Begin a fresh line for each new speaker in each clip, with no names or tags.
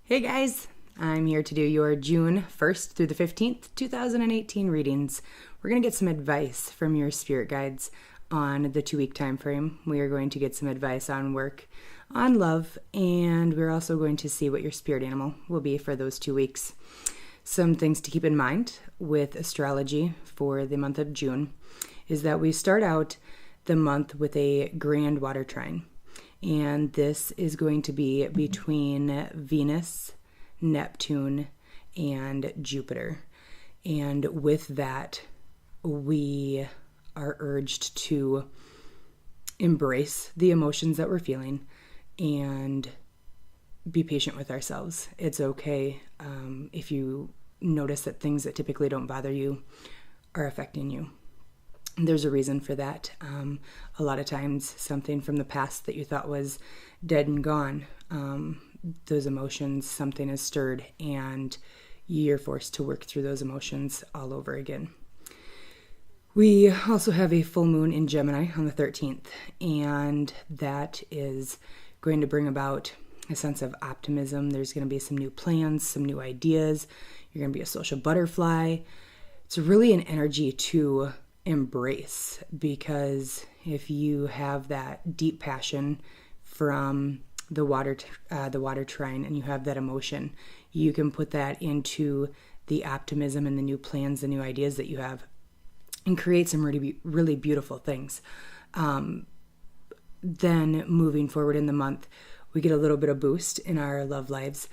Hey guys, I'm here to do your June 1st through the 15th, 2018 readings. We're going to get some advice from your spirit guides on the 2-week time frame. We are going to get some advice on work, on love, and we're also going to see what your spirit animal will be for those 2 weeks. Some things to keep in mind with astrology for the month of June is that we start out the month with a grand water trine. And this is going to be between Venus, Neptune, and Jupiter. And with that, we are urged to embrace the emotions that we're feeling and be patient with ourselves. It's okay if you notice that things that typically don't bother you are affecting you. There's a reason for that. A lot of times something from the past that you thought was dead and gone, those emotions, something is stirred and you're forced to work through those emotions all over again. We also have a full moon in Gemini on the 13th, and that is going to bring about a sense of optimism. There's going to be some new plans, some new ideas. You're going to be a social butterfly. It's really an energy to embrace, because if you have that deep passion from the water trine and you have that emotion, you can put that into the optimism and the new plans, the new ideas that you have, and create some really beautiful things. Then moving forward in the month, we get a little bit of boost in our love lives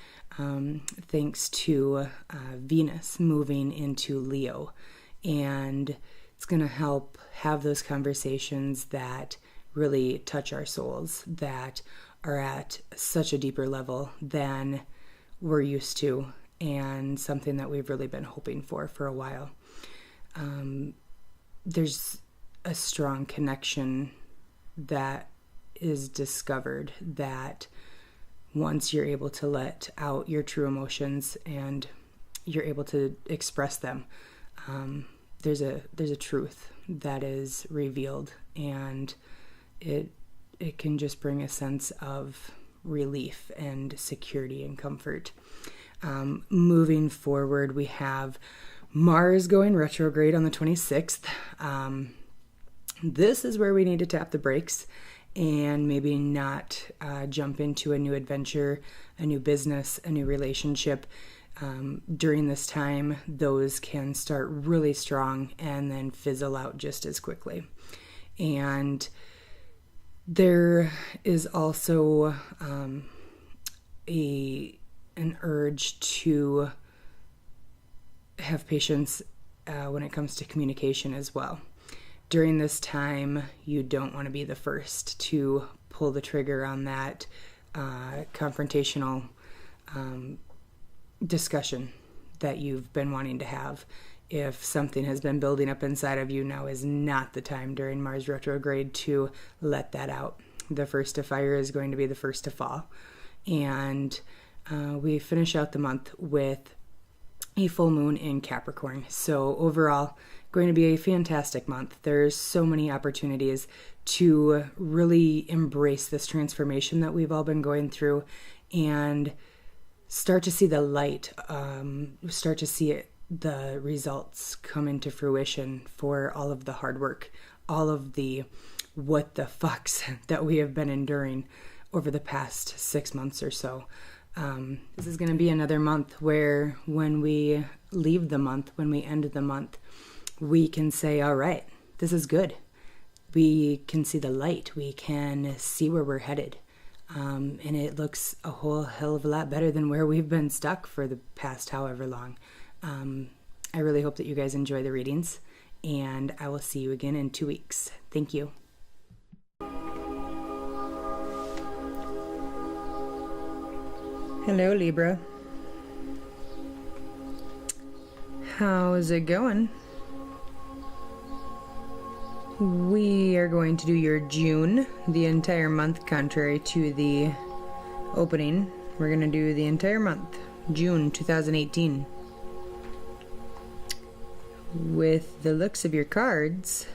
thanks to Venus moving into Leo, and it's going to help have those conversations that really touch our souls, that are at such a deeper level than we're used to, and something that we've really been hoping for a while. There's a strong connection that is discovered that once you're able to let out your true emotions and you're able to express them, there's a truth that is revealed, and it can just bring a sense of relief and security and comfort. Moving forward, we have Mars going retrograde on the 26th. This is where we need to tap the brakes and maybe not jump into a new adventure, a new business, a new relationship. During this time, those can start really strong and then fizzle out just as quickly. And there is also an urge to have patience when it comes to communication as well. During this time, you don't want to be the first to pull the trigger on that confrontational discussion that you've been wanting to have. If something has been building up inside of you, now is not the time during Mars retrograde to let that out. The first to fire is going to be the first to fall. And we finish out the month with a full moon in Capricorn. So overall, going to be a fantastic month. There's so many opportunities to really embrace this transformation that we've all been going through and start to see the light, start to see the results come into fruition for all of the hard work, all of the what the fucks that we have been enduring over the past 6 months or so. This is going to be another month where when we leave the month, when we end the month, we can say, all right, this is good. We can see the light. We can see where we're headed. And it looks a whole hell of a lot better than where we've been stuck for the past however long. I really hope that you guys enjoy the readings, and I will see you again in 2 weeks. Thank you. Hello, Libra. How's it going? We are going to do your June, the entire month, contrary to the opening. We're going to do the entire month, June 2018. With the looks of your cards,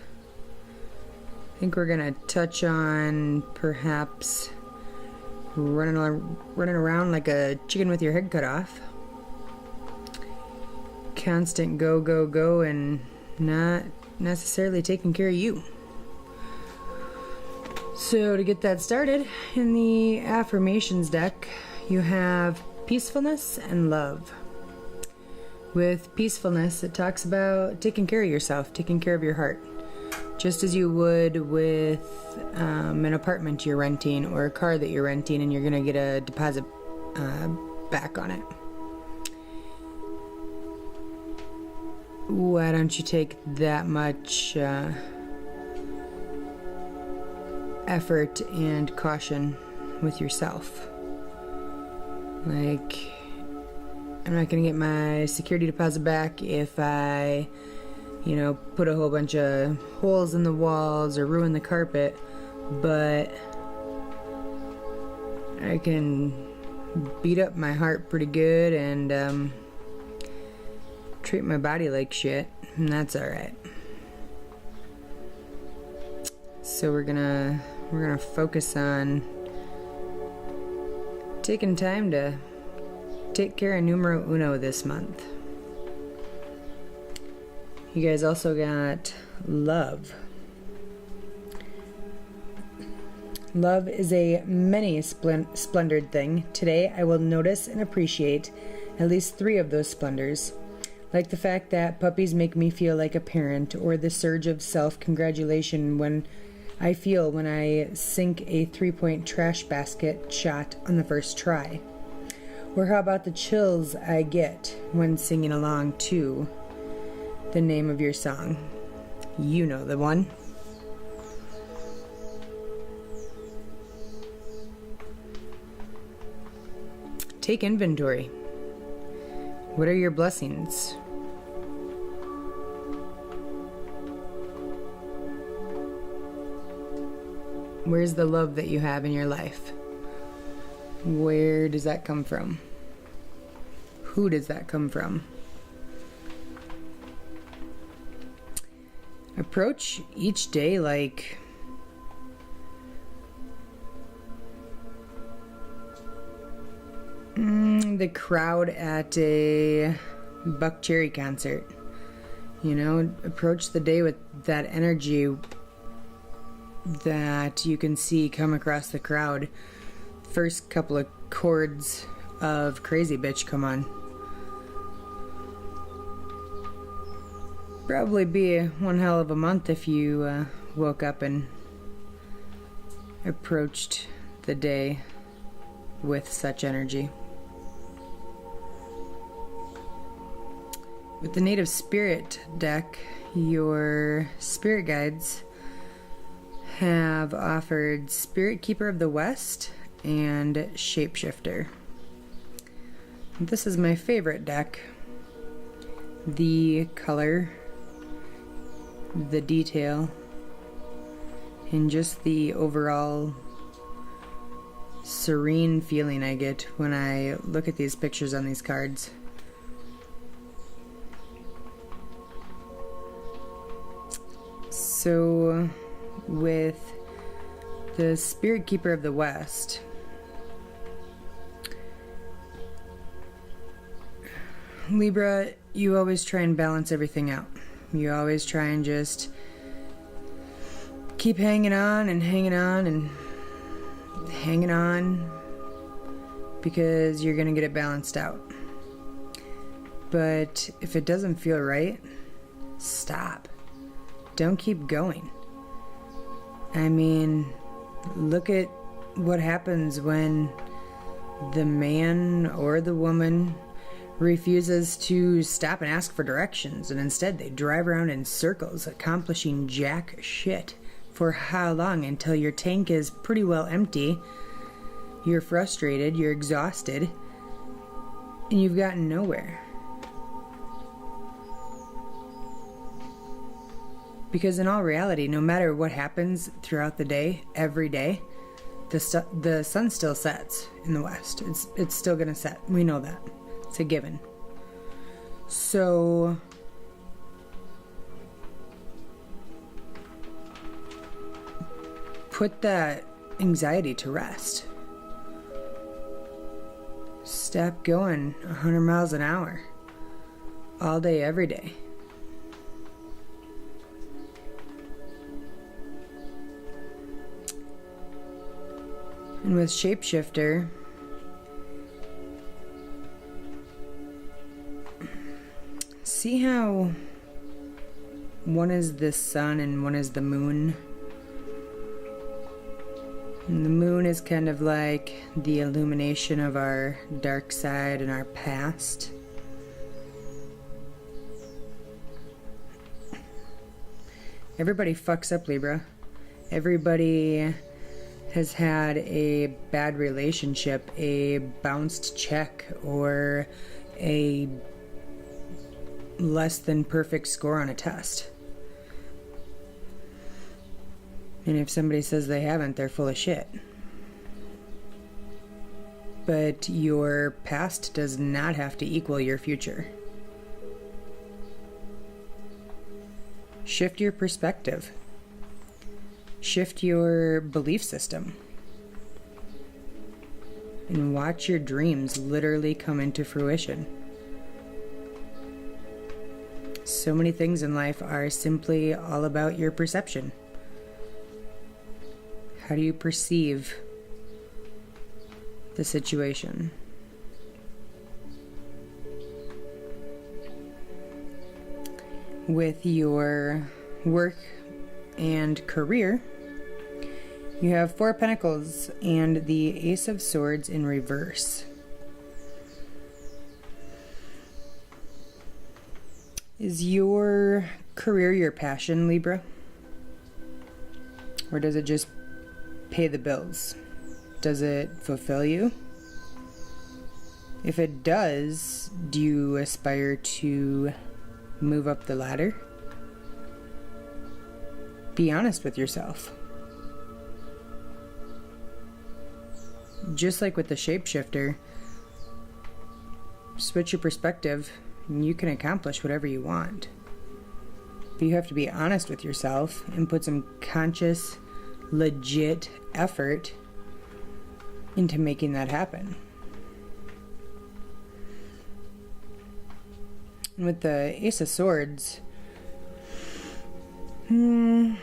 I think we're going to touch on perhaps running around like a chicken with your head cut off. Constant go, go, go, and not necessarily taking care of you. So to get that started, in the affirmations deck, you have peacefulness and love. With peacefulness, it talks about taking care of yourself, taking care of your heart, just as you would with an apartment you're renting or a car that you're renting, and you're going to get a deposit back on it. Why don't you take that much effort and caution with yourself? Like, I'm not going to get my security deposit back if I, put a whole bunch of holes in the walls or ruin the carpet, but I can beat up my heart pretty good and treat my body like shit, and that's alright. So we're gonna focus on taking time to take care of numero uno this month. You guys also got love. Love is a many splendored thing. Today I will notice and appreciate at least 3 of those splendors. Like the fact that puppies make me feel like a parent, or the surge of self-congratulation when I sink a 3-point trash basket shot on the first try. Or how about the chills I get when singing along to the name of your song? You know the one. Take inventory. What are your blessings? Where's the love that you have in your life? Where does that come from? Who does that come from? Approach each day like the crowd at a Buck Cherry concert. Approach the day with that energy that you can see come across the crowd. First couple of chords of Crazy Bitch come on. Probably be one hell of a month if you woke up and approached the day with such energy. With the Native Spirit deck, your spirit guides have offered Spirit Keeper of the West and Shapeshifter. This is my favorite deck. The color, the detail, and just the overall serene feeling I get when I look at these pictures on these cards. So, with the Spirit Keeper of the West, Libra, you always try and balance everything out. You always try and just keep hanging on and hanging on and hanging on because you're going to get it balanced out. But if it doesn't feel right, stop. Don't keep going. I mean, look at what happens when the man or the woman refuses to stop and ask for directions, and instead they drive around in circles, accomplishing jack shit. For how long? Until your tank is pretty well empty, you're frustrated, you're exhausted, and you've gotten nowhere. Because in all reality, no matter what happens throughout the day, every day, the sun still sets in the west. It's still gonna set. We know that. It's a given. So put that anxiety to rest. Stop going 100 miles an hour all day, every day. And with Shapeshifter, see how one is the sun and one is the moon? And the moon is kind of like the illumination of our dark side and our past. Everybody fucks up, Libra. Everybody has had a bad relationship, a bounced check, or a less than perfect score on a test. And if somebody says they haven't, they're full of shit. But your past does not have to equal your future. Shift your perspective. Shift your belief system. And watch your dreams literally come into fruition. So many things in life are simply all about your perception. How do you perceive the situation? With your work and career, you have 4 Pentacles and the Ace of Swords in reverse. Is your career your passion, Libra? Or does it just pay the bills? Does it fulfill you? If it does, do you aspire to move up the ladder? Be honest with yourself. Just like with the Shapeshifter, switch your perspective and you can accomplish whatever you want. But you have to be honest with yourself and put some conscious, legit effort into making that happen. And with the Ace of Swords, how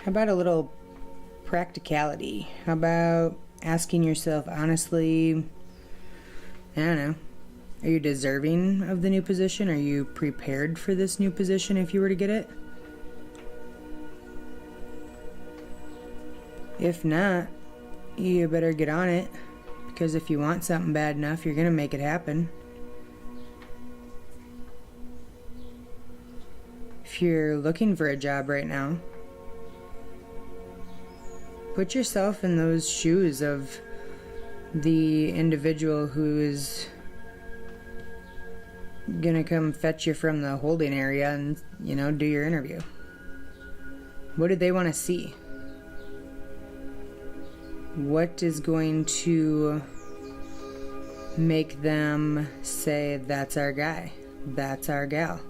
about a little practicality? How about asking yourself honestly, I don't know, are you deserving of the new position? Are you prepared for this new position if you were to get it? If not, you better get on it, because if you want something bad enough, you're gonna make it happen. If you're looking for a job right now, put yourself in those shoes of the individual who is gonna come fetch you from the holding area and, do your interview. What do they want to see? What is going to make them say, that's our guy, that's our gal?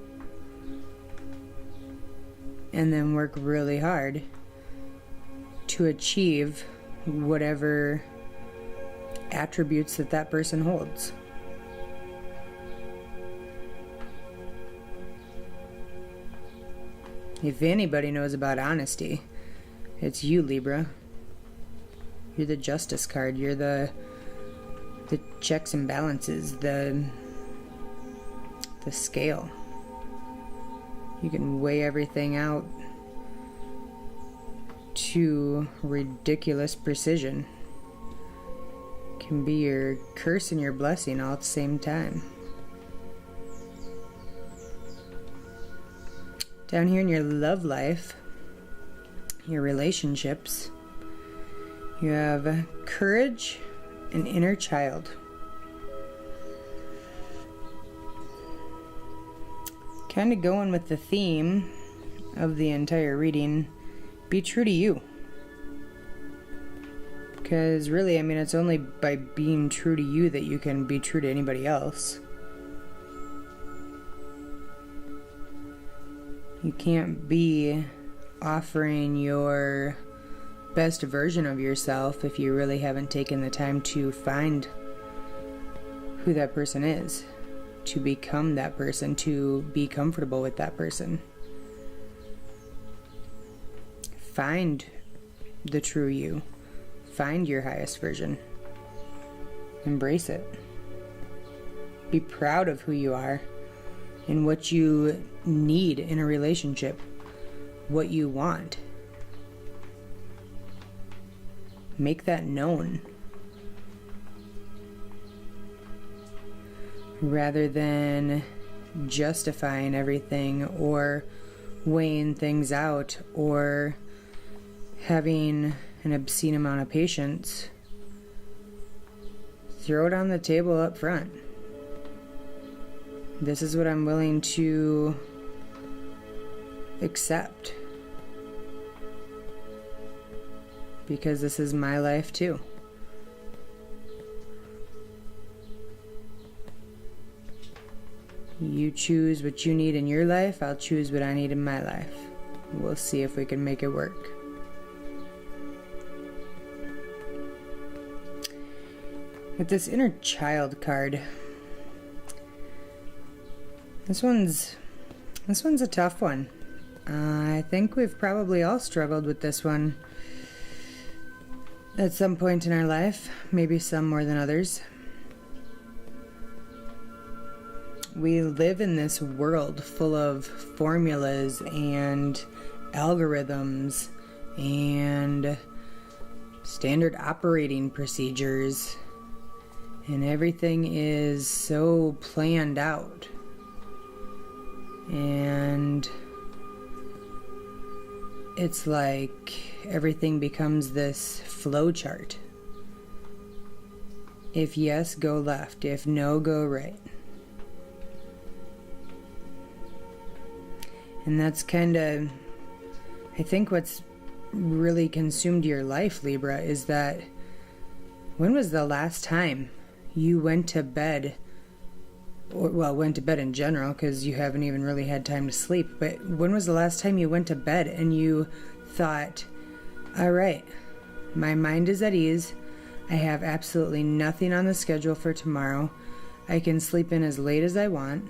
And then work really hard to achieve whatever attributes that person holds. If anybody knows about honesty, it's you, Libra. You're the justice card. You're the checks and balances, the scale. You can weigh everything out to ridiculous precision. Can be your curse and your blessing all at the same time. Down here in your love life, your relationships, you have courage and inner child. Kind of going with the theme of the entire reading, be true to you. Because really, it's only by being true to you that you can be true to anybody else. You can't be offering your best version of yourself if you really haven't taken the time to find who that person is, to become that person, to be comfortable with that person. Find the true you. Find your highest version. Embrace it. Be proud of who you are and what you need in a relationship, what you want. Make that known. Rather than justifying everything or weighing things out or having an obscene amount of patience, throw it on the table up front. This is what I'm willing to accept, because this is my life too. You choose what you need in your life, I'll choose what I need in my life. We'll see if we can make it work. With this inner child card, this one's a tough one. I think we've probably all struggled with this one at some point in our life, maybe some more than others. We live in this world full of formulas and algorithms and standard operating procedures, and everything is so planned out. And it's like everything becomes this flow chart. If yes, go left. If no, go right. And that's kind of, I think, what's really consumed your life, Libra, is that when was the last time you went to bed, or, well, went to bed in general, because you haven't even really had time to sleep, but when was the last time you went to bed and you thought, all right, my mind is at ease, I have absolutely nothing on the schedule for tomorrow, I can sleep in as late as I want,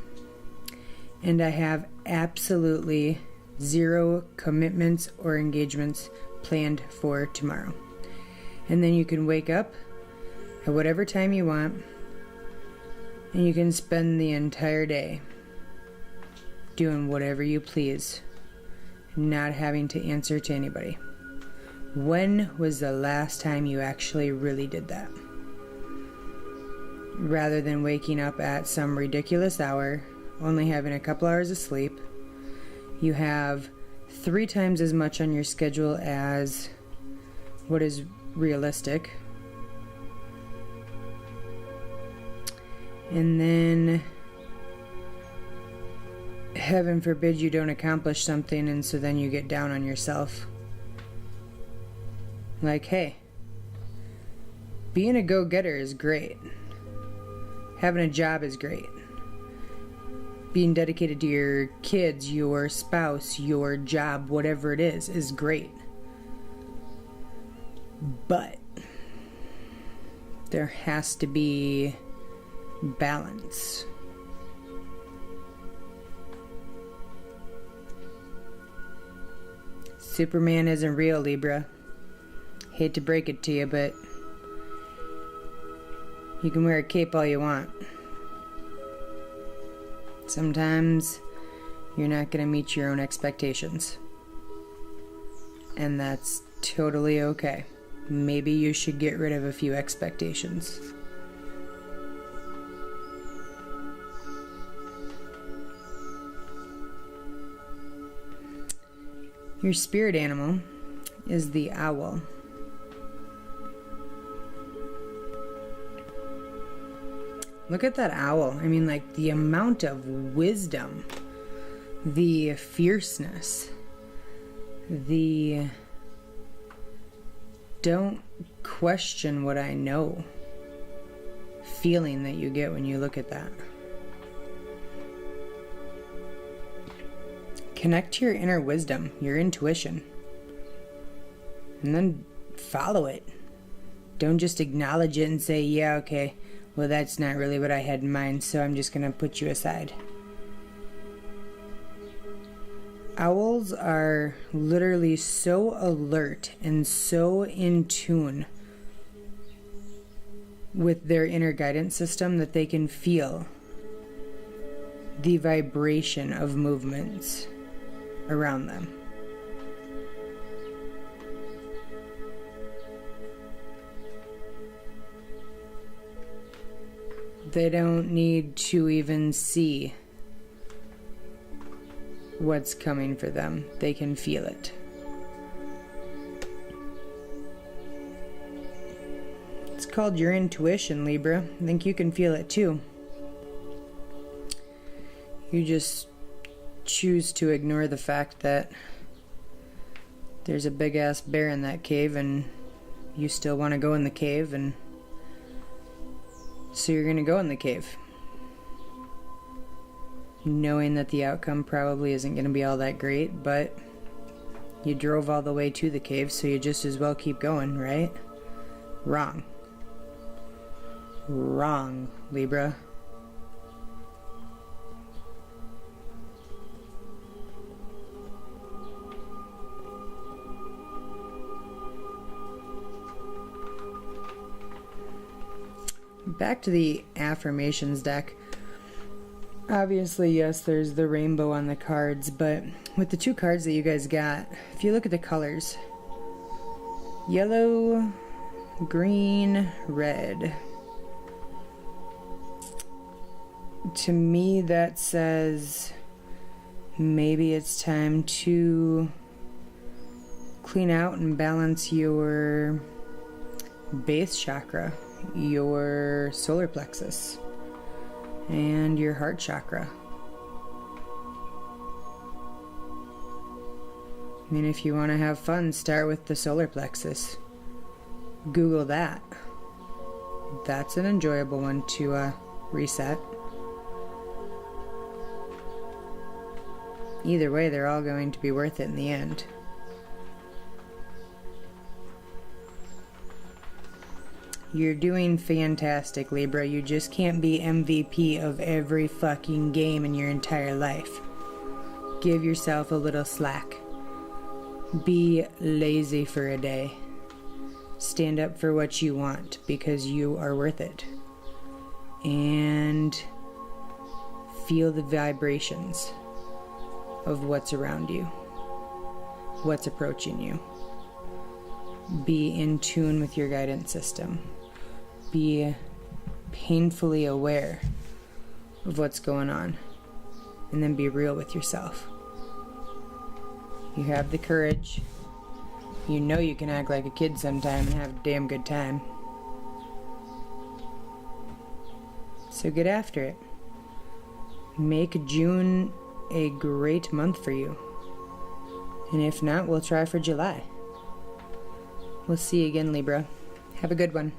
and I have absolutely zero commitments or engagements planned for tomorrow. And then you can wake up at whatever time you want, and you can spend the entire day doing whatever you please, not having to answer to anybody. When was the last time you actually really did that? Rather than waking up at some ridiculous hour, only having a couple hours of sleep, you have 3 times as much on your schedule as what is realistic. And then, heaven forbid you don't accomplish something, and so then you get down on yourself. Like, hey, being a go-getter is great. Having a job is great. Being dedicated to your kids, your spouse, your job, whatever it is great. But there has to be balance. Superman isn't real, Libra. Hate to break it to you, but you can wear a cape all you want. Sometimes you're not going to meet your own expectations. And that's totally okay. Maybe you should get rid of a few expectations. Your spirit animal is the owl. Look at that owl. I mean, like, the amount of wisdom, the fierceness, the don't question what I know feeling that you get when you look at that. Connect to your inner wisdom, your intuition, and then follow it. Don't just acknowledge it and say, yeah, okay, well, that's not really what I had in mind, so I'm just going to put you aside. Owls are literally so alert and so in tune with their inner guidance system that they can feel the vibration of movements around them. They don't need to even see what's coming for them. They can feel it. It's called your intuition, Libra. I think you can feel it too. You just choose to ignore the fact that there's a big ass bear in that cave and you still want to go in the cave, and so you're going to go in the cave, knowing that the outcome probably isn't going to be all that great, but you drove all the way to the cave, so you just as well keep going, right? Wrong. Wrong, Libra. Back to the affirmations deck. Obviously, yes, there's the rainbow on the cards, but with the two cards that you guys got, if you look at the colors, yellow, green, red, to me that says maybe it's time to clean out and balance your base chakra, your solar plexus, and your heart chakra. I mean, if you want to have fun, start with the solar plexus. Google that. That's an enjoyable one to reset. Either way, they're all going to be worth it in the end. You're doing fantastic, Libra. You just can't be MVP of every fucking game in your entire life. Give yourself a little slack. Be lazy for a day. Stand up for what you want because you are worth it. And feel the vibrations of what's around you, what's approaching you. Be in tune with your guidance system. Be painfully aware of what's going on, and then be real with yourself. You have the courage. You know you can act like a kid sometime and have a damn good time. So get after it. Make June a great month for you. And if not, we'll try for July. We'll see you again, Libra. Have a good one.